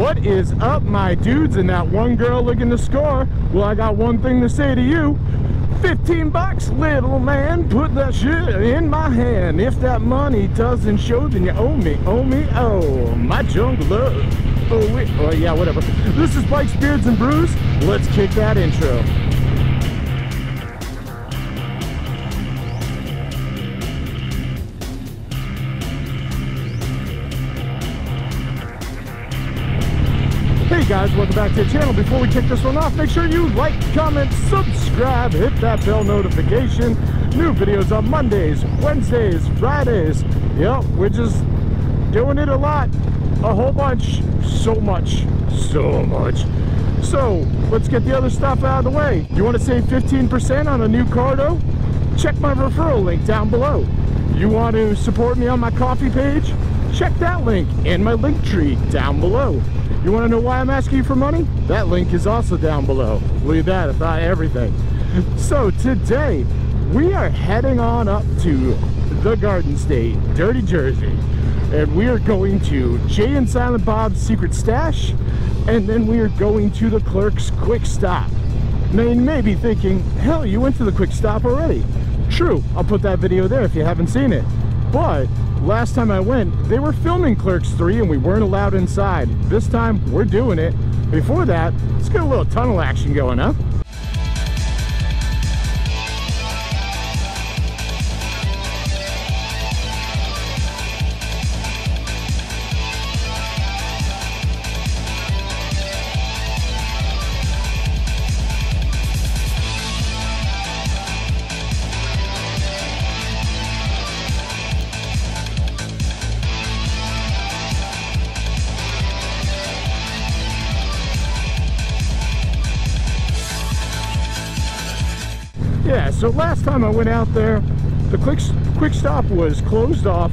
What is up, my dudes and that one girl looking to score? Well, I got one thing to say to you. 15 bucks, little man, put that shit in my hand. If that money doesn't show, then you owe me, oh, my jungle love. Oh, wait, oh yeah, whatever. This is Bikes, Beards, and Brews. Let's kick that intro. Hey guys, welcome back to the channel. Before we kick this one off, make sure you like, comment, subscribe, hit that bell notification. New videos on Mondays, Wednesdays, Fridays. Yep, we're just doing it a lot, a whole bunch, so much. So let's get the other stuff out of the way. You want to save 15% on a new cardo? Check my referral link down below. You want to support me on my coffee page? Check that link in my link tree down below. You want to know why I'm asking you for money? That link is also down below. Look at that, I thought everything. So today, we are heading on up to the Garden State, Dirty Jersey. And we are going to Jay and Silent Bob's Secret Stash. And then we are going to the Clerks Quick Stop. Now you may be thinking, hell, you went to the Quick Stop already. True, I'll put that video there if you haven't seen it. But last time I went, they were filming Clerks 3 and we weren't allowed inside. This time, we're doing it. Before that, let's get a little tunnel action going, huh? Yeah, so last time I went out there, the Quick Stop was closed off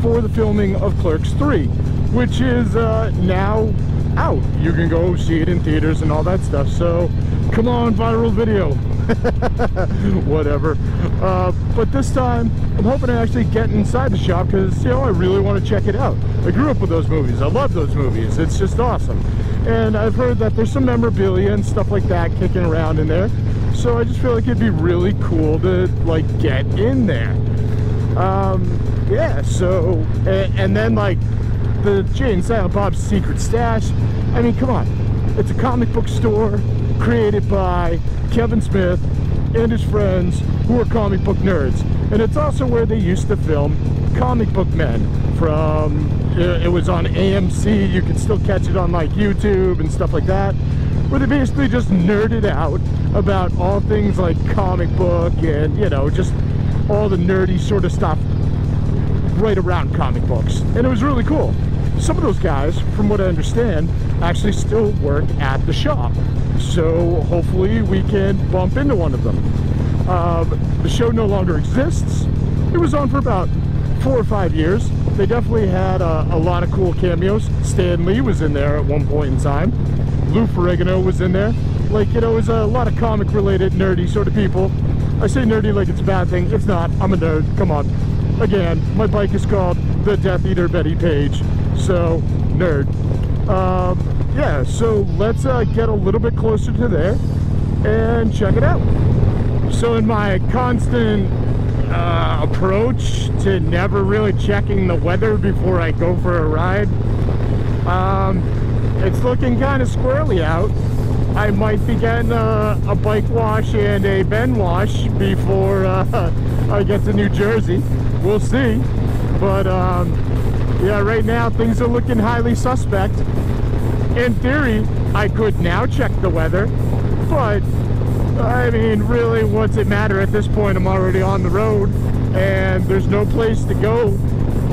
for the filming of Clerks 3, which is now out. You can go see it in theaters and all that stuff, so come on, viral video. Whatever. But this time, I'm hoping to actually get inside the shop because, you know, I really want to check it out. I grew up with those movies. I love those movies. It's just awesome. And I've heard that there's some memorabilia and stuff like that kicking around in there. So I just feel like it'd be really cool to, like, get in there. Yeah, so, and then, like, the Jay and Silent Bob's Secret Stash. I mean, come on. It's a comic book store created by Kevin Smith and his friends who are comic book nerds. And it's also where they used to film Comic Book Men from, it was on AMC. You can still catch it on, like, YouTube and stuff like that, where they basically just nerded out about all things like comic book and, you know, just all the nerdy sort of stuff right around comic books. And it was really cool. Some of those guys, from what I understand, actually still work at the shop. So hopefully we can bump into one of them. The show no longer exists. It was on for about 4 or 5 years. They definitely had a lot of cool cameos. Stan Lee was in there at one point in time. Lou Ferrigno was in there. Like, you know, it was a lot of comic related nerdy sort of people. I say nerdy like it's a bad thing. It's not. I'm a nerd. Come on. Again, my bike is called the Death Eater Betty Page. So, nerd. Yeah, so let's get a little bit closer to there and check it out. So in my constant approach to never really checking the weather before I go for a ride, it's looking kind of squirrely out. I might be getting a bike wash and a bend wash before I get to New Jersey. We'll see. But yeah, right now things are looking highly suspect. In theory, I could now check the weather, but I mean, really, what's it matter at this point? I'm already on the road and there's no place to go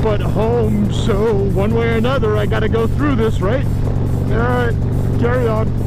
but home, so one way or another I gotta go through this, right? Alright, carry on.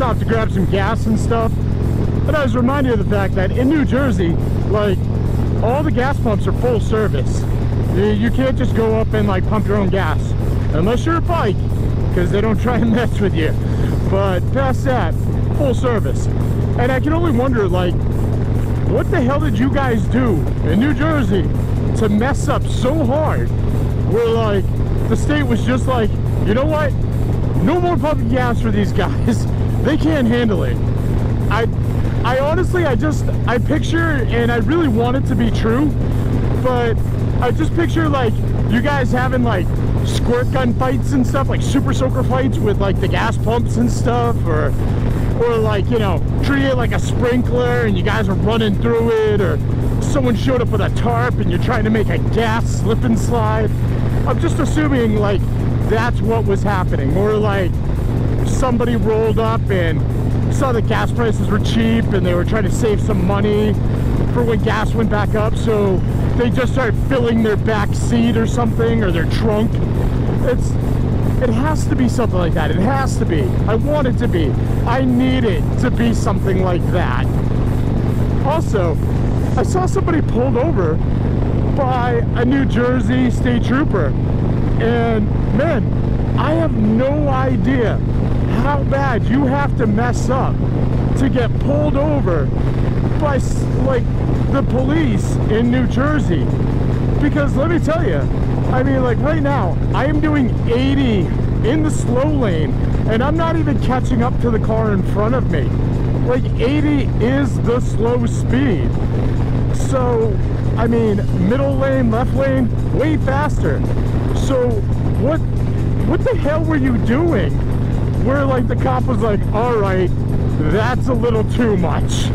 stopped to grab some gas and stuff. And I was reminded of the fact that in New Jersey, like, all the gas pumps are full service. You can't just go up and like pump your own gas unless you're a bike, because they don't try and mess with you. But past that, full service. And I can only wonder, like, what the hell did you guys do in New Jersey to mess up so hard where like the state was just like, you know what, no more pumping gas for these guys. They can't handle it. I honestly, I picture, and I really want it to be true, but I just picture like you guys having like squirt gun fights and stuff, like super soaker fights with like the gas pumps and stuff, or like, you know, treat it like a sprinkler and you guys are running through it, or someone showed up with a tarp and you're trying to make a gas slip and slide. I'm just assuming like that's what was happening, or like somebody rolled up and saw the gas prices were cheap and they were trying to save some money for when gas went back up, so they just started filling their back seat or something, or their trunk. It has to be something like that. It has to be. I want it to be. I need it to be something like that. Also, I saw somebody pulled over by a New Jersey state trooper, and man, I have no idea how bad you have to mess up to get pulled over by like the police in New Jersey. Because let me tell you, I mean, like right now I am doing 80 in the slow lane and I'm not even catching up to the car in front of me. Like 80 is the slow speed. So I mean, middle lane, left lane, way faster. So what the hell were you doing where like the cop was like, all right, that's a little too much?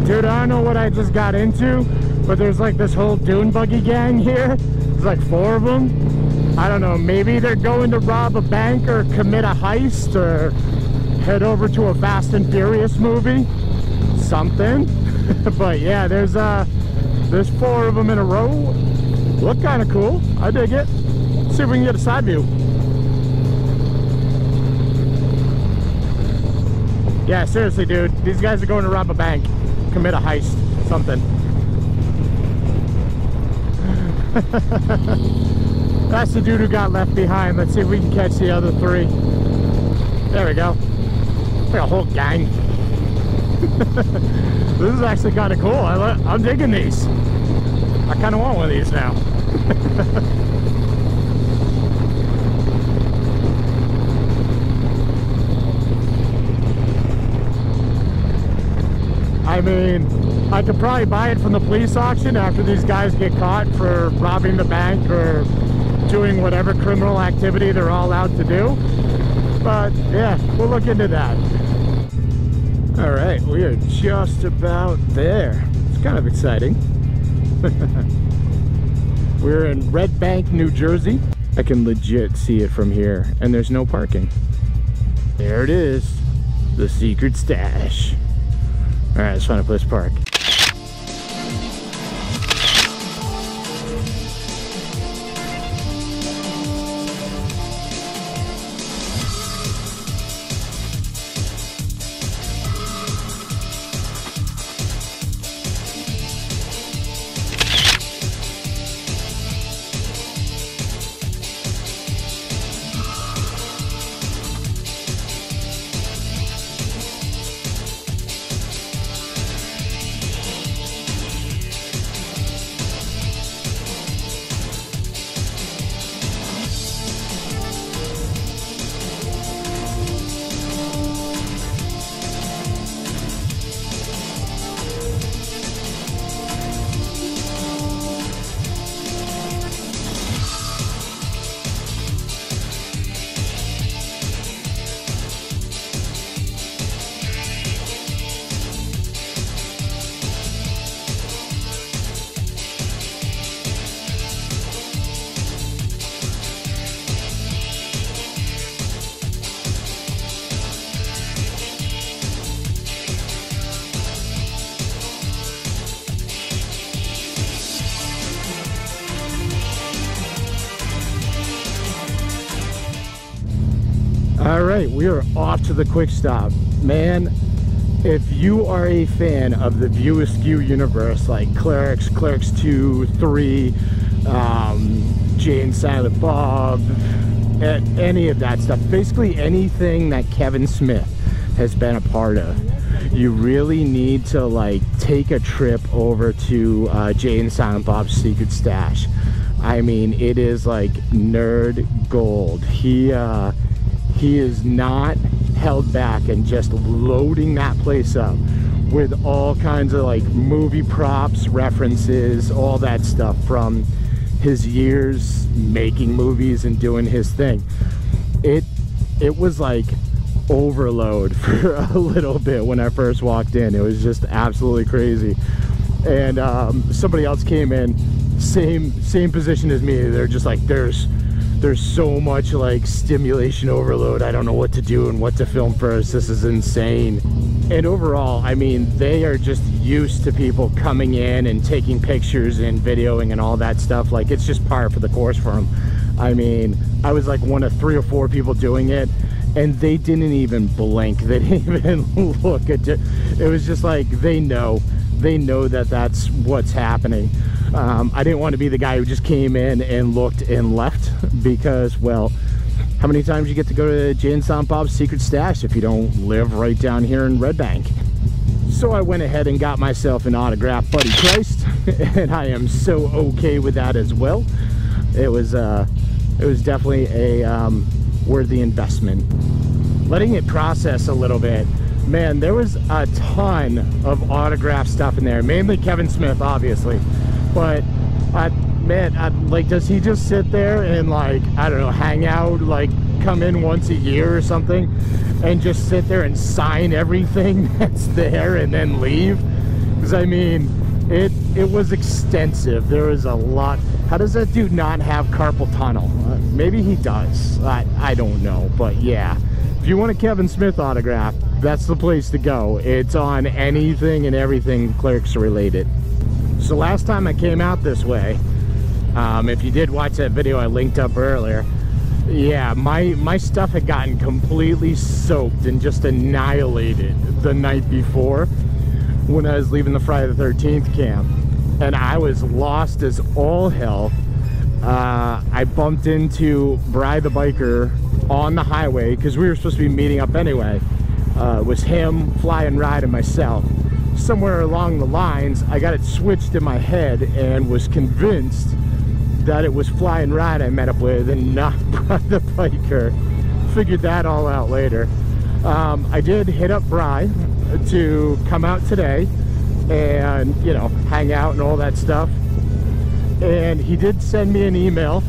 Dude, I don't know what I just got into, but there's like this whole dune buggy gang here. There's like 4 of them. I don't know, maybe they're going to rob a bank or commit a heist or head over to a Fast and Furious movie, something. But yeah, there's 4 of them in a row. Look kind of cool. I dig it. Let's see if we can get a side view. Yeah, seriously, dude. These guys are going to rob a bank, commit a heist, something. That's the dude who got left behind. Let's see if we can catch the other 3. There we go. Like a whole gang. This is actually kind of cool. I'm digging these. I kind of want one of these now. I mean, I could probably buy it from the police auction after these guys get caught for robbing the bank or doing whatever criminal activity they're all out to do. But yeah, we'll look into that. All right, we are just about there. It's kind of exciting. We're in Red Bank, New Jersey. I can legit see it from here, and there's no parking. There it is, the secret stash. All right, let's find a place to park. right, we are off to the Quick Stop. Man, if you are a fan of the View Askew universe, like Clerks, Clerks 2, 3, Jay and Silent Bob, any of that stuff, basically anything that Kevin Smith has been a part of, you really need to like take a trip over to Jay and Silent Bob's Secret Stash. I mean, it is like nerd gold. He is not held back and just loading that place up with all kinds of like movie props, references, all that stuff from his years making movies and doing his thing. It was like overload for a little bit when I first walked in. It was just absolutely crazy. And somebody else came in, same position as me. They're just like, there's so much like stimulation overload. I don't know what to do and what to film first. This is insane. And overall, I mean, they are just used to people coming in and taking pictures and videoing and all that stuff. Like, it's just par for the course for them. I mean, I was like one of 3 or 4 people doing it, and they didn't even blink. They didn't even look at it. It was just like, they know that that's what's happening. I didn't want to be the guy who just came in and looked and left, because, well, how many times you get to go to Jay and Silent Bob's Secret Stash if you don't live right down here in Red Bank? So I went ahead and got myself an autographed Buddy Christ, and I am so okay with that as well. It was definitely a worthy investment. Letting it process a little bit, man, there was a ton of autograph stuff in there, mainly Kevin Smith, obviously. But man, like, does he just sit there and, like, I don't know, hang out, like come in once a year or something and just sit there and sign everything that's there and then leave? Because I mean, it was extensive. There was a lot. How does that dude not have carpal tunnel? Maybe he does. I don't know. But yeah, if you want a Kevin Smith autograph, that's the place to go. It's on anything and everything Clerks related. So last time I came out this way, if you did watch that video I linked up earlier, yeah, my stuff had gotten completely soaked and just annihilated the night before when I was leaving the Friday the 13th camp, and I was lost as all hell. I bumped into Bri the biker on the highway because we were supposed to be meeting up anyway. It was him, Fly and Ride, and myself. Somewhere along the lines, I got it switched in my head and was convinced that it was Fly and Ride I met up with and not the biker. Figured that all out later. I did hit up Bri to come out today and, you know, hang out and all that stuff. And he did send me an email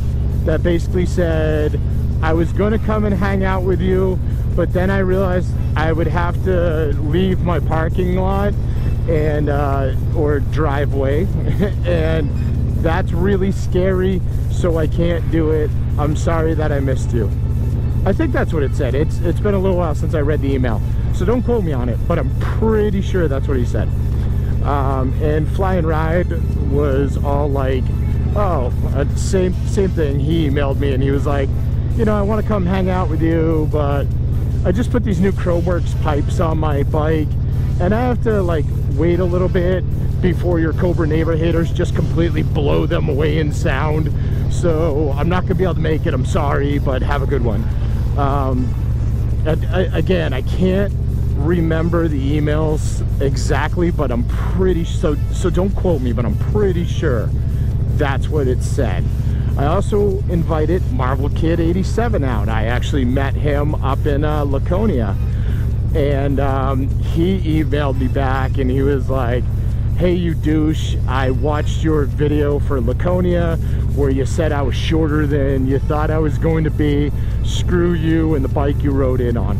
that basically said I was going to come and hang out with you, but then I realized I would have to leave my parking lot and or driveway and that's really scary, so I can't do it. I'm sorry that I missed you. I think that's what it said. It's been a little while since I read the email, so don't quote me on it, but I'm pretty sure that's what he said. And Fly and Ride was all like, oh, same thing. He emailed me and he was like, you know, I want to come hang out with you, but I just put these new Crowworks pipes on my bike and I have to like wait a little bit before your Cobra neighbor haters just completely blow them away in sound. So I'm not gonna be able to make it. I'm sorry, but have a good one. Again, I can't remember the emails exactly, but I'm pretty so don't quote me, but I'm pretty sure that's what it said. I also invited Marvel Kid 87 out. I actually met him up in Laconia, and he emailed me back and he was like, hey, you douche, I watched your video for Laconia where you said I was shorter than you thought I was going to be. Screw you and the bike you rode in on.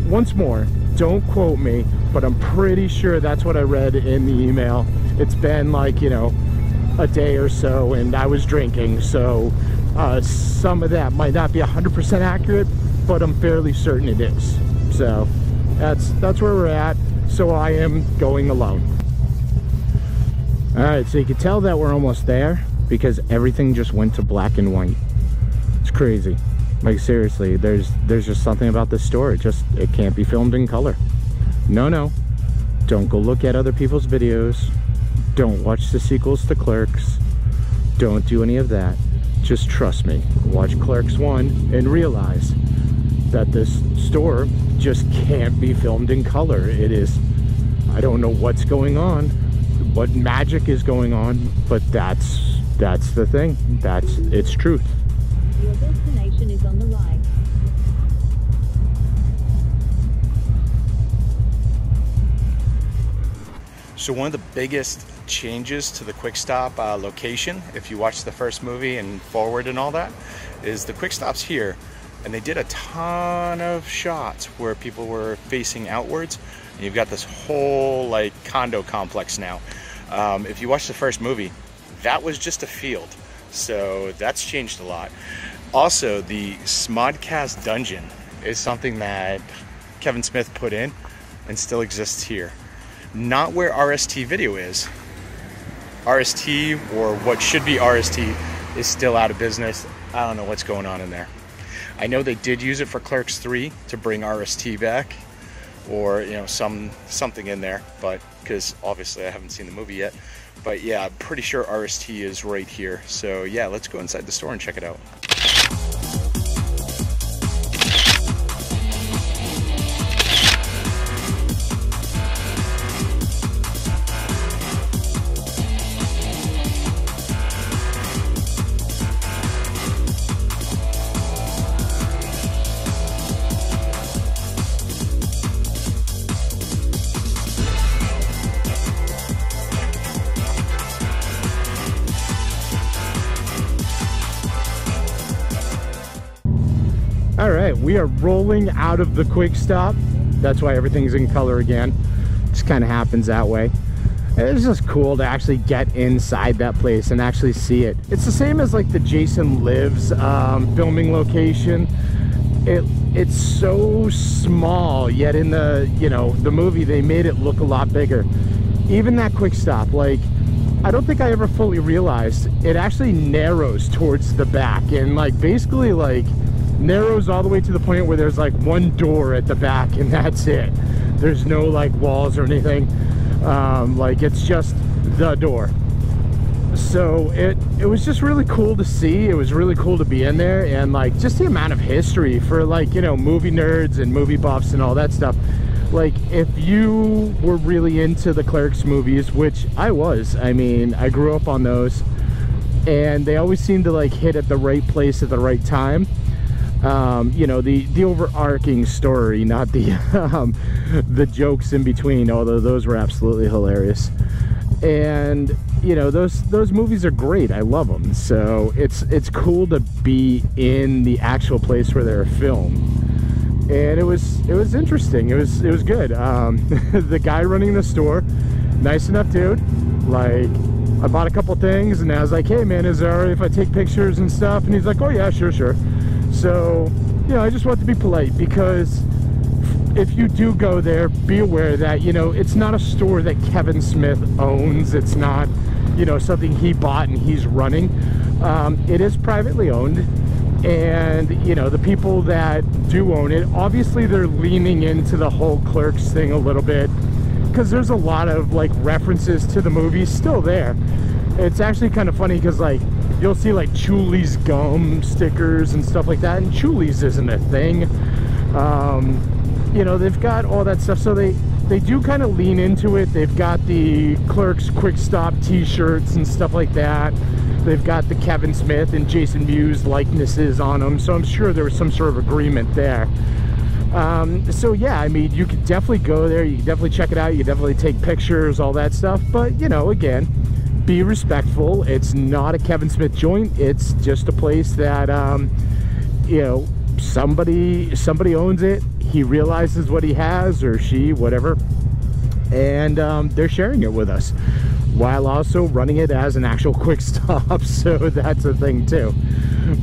Once more, don't quote me, but I'm pretty sure that's what I read in the email. It's been like, you know, a day or so and I was drinking, so some of that might not be 100% accurate, but I'm fairly certain it is. So that's where we're at. So I am going alone. All right, so you can tell that we're almost there because everything just went to black and white. It's crazy. Like seriously, there's just something about this store. It can't be filmed in color. No, don't go look at other people's videos. Don't watch the sequels to Clerks. Don't do any of that. Just trust me. Watch Clerks 1 and realize that this store just can't be filmed in color. It is, I don't know what's going on, what magic is going on, but that's the thing. It's truth. Your destination is on the right. So one of the biggest changes to the Quick Stop location, if you watch the first movie and forward and all that, is the Quick Stop's here, and they did a ton of shots where people were facing outwards, and you've got this whole like condo complex now. If you watch the first movie, that was just a field, so that's changed a lot. Also, the Smodcast dungeon is something that Kevin Smith put in and still exists here. Not where RST Video is. RST, or what should be RST, is still out of business. I don't know what's going on in there. I know they did use it for Clerks 3 to bring RST back, or you know, something in there, but because obviously I haven't seen the movie yet. But yeah, I'm pretty sure RST is right here. So yeah, let's go inside the store and check it out. All right, we are rolling out of the Quick Stop. That's why everything's in color again. Just kind of happens that way. It's just cool to actually get inside that place and actually see it. It's the same as like the Jason Lives filming location. It's so small, yet in the, you know, the movie they made it look a lot bigger. Even that Quick Stop, like, I don't think I ever fully realized it actually narrows towards the back, and like basically like narrows all the way to the point where there's like one door at the back and that's it. There's no like walls or anything. Like it's just the door. So it was just really cool to see. It was really cool to be in there, and like just the amount of history for like, you know, movie nerds and movie buffs and all that stuff. Like if you were really into the Clerks movies, which I was, I mean, I grew up on those, and they always seem to like hit at the right place at the right time. You know, the overarching story, not the the jokes in between, although those were absolutely hilarious. And you know, those movies are great. I love them. So it's cool to be in the actual place where they're filmed. And it was interesting. It was good. The guy running the store, nice enough dude. Like, I bought a couple things and I was like, hey man, is it alright if I take pictures and stuff? And he's like, oh yeah, sure. So, you know, I just want to be polite, because if you do go there, be aware that, you know, it's not a store that Kevin Smith owns. It's not, you know, something he bought and he's running. It is privately owned, and, you know, the people that do own it, obviously they're leaning into the whole Clerks thing a little bit, because there's a lot of, like, references to the movie still there. It's actually kind of funny, because, like, you'll see like Chuli's gum stickers and stuff like that, and Chuli's isn't a thing. You know, they've got all that stuff, so they do kind of lean into it. They've got the Clerks Quick Stop t-shirts and stuff like that. They've got the Kevin Smith and Jason Mewes likenesses on them, so I'm sure there was some sort of agreement there. So yeah, I mean, you could definitely go there, you can definitely check it out, you can definitely take pictures, all that stuff, but you know, again, be respectful. It's not a Kevin Smith joint. It's just a place that you know, somebody owns it. He realizes what he has, or she, whatever, and they're sharing it with us while also running it as an actual Quick Stop. So that's a thing too.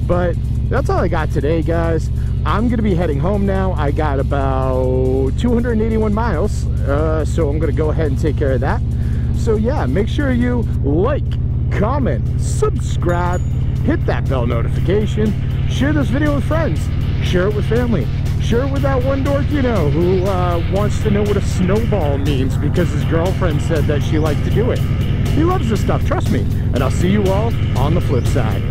But that's all I got today, guys. I'm gonna be heading home now. I got about 281 miles, so I'm gonna go ahead and take care of that. So yeah, make sure you like, comment, subscribe, hit that bell notification, Share this video with friends. Share it with family. Share it with that one dork you know who wants to know what a snowball means because his girlfriend said that she liked to do it. He loves this stuff, trust me. And I'll see you all on the flip side.